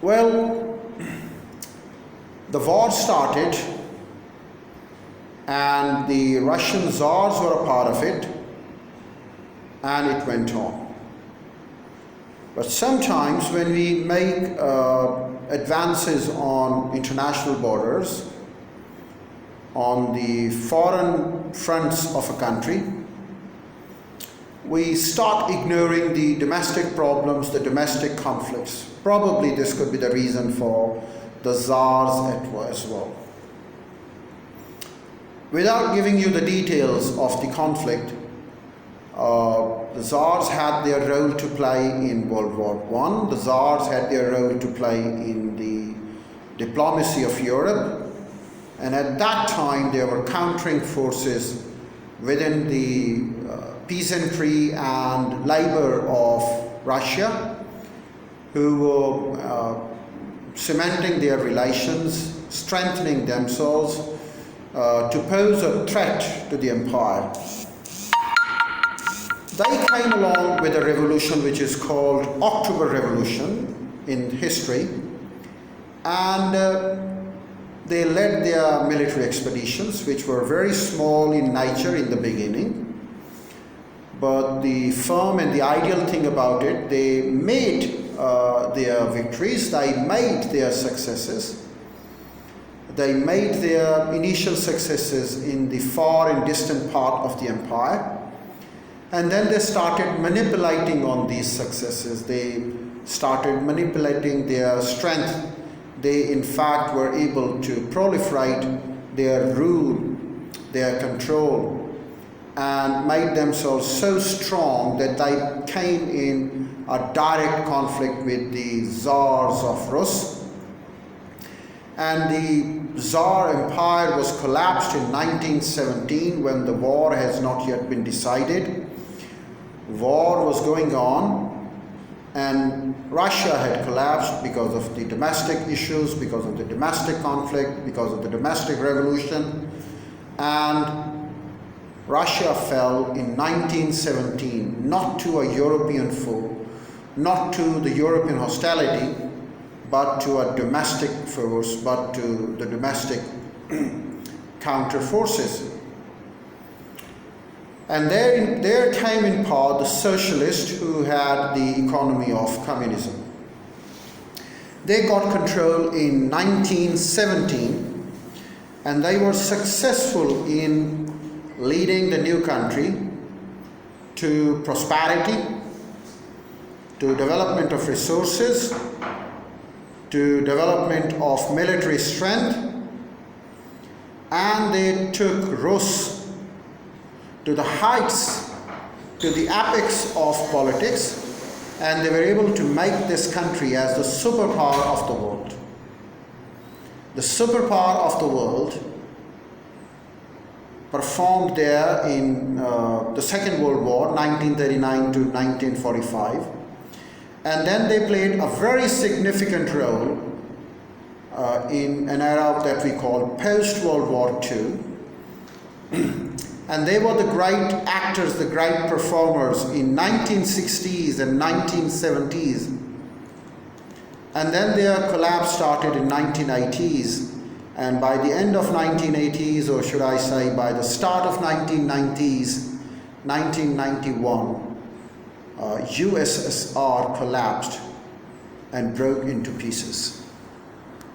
Well, the war started and the Russian Tsars were a part of it, and it went on. But sometimes when we make advances on international borders, on the foreign fronts of a country, we start ignoring the domestic problems, the domestic conflicts. Probably this could be the reason for the Tsars as well. Without giving you the details of the conflict, the Tsars had their role to play in World War I. The Tsars had their role to play in the diplomacy of Europe. And at that time, there were countering forces within the peasantry and labor of Russia who were cementing their relations, strengthening themselves to pose a threat to the empire. They came along with a revolution which is called October Revolution in history, and they led their military expeditions, which were very small in nature in the beginning. But the firm and the ideal thing about it, they made their victories, they made their successes. They made their initial successes in the far and distant part of the empire. And then they started manipulating on these successes. They started manipulating their strength. They in fact were able to proliferate their rule, their control, and made themselves so strong that they came in a direct conflict with the Tsars of Rus. And the Tsar Empire was collapsed in 1917 when the war has not yet been decided. War was going on, and Russia had collapsed because of the domestic issues, because of the domestic conflict, because of the domestic revolution, and Russia fell in 1917, not to a European foe, not to the European hostility, but to a domestic force, but to the domestic counter forces. And there came in power the socialists who had the economy of communism. They got control in 1917, and they were successful in leading the new country to prosperity, to development of resources, to development of military strength, and they took Rus to the heights, to the apex of politics, and they were able to make this country as the superpower of the world. The superpower of the world performed there in the Second World War, 1939 to 1945. And then they played a very significant role in an era that we call post-World War II. And they were the great actors, the great performers in 1960s and 1970s. And then their collapse started in 1980s. And by the end of 1980s, or should I say by the start of 1990s, 1991, USSR collapsed and broke into pieces.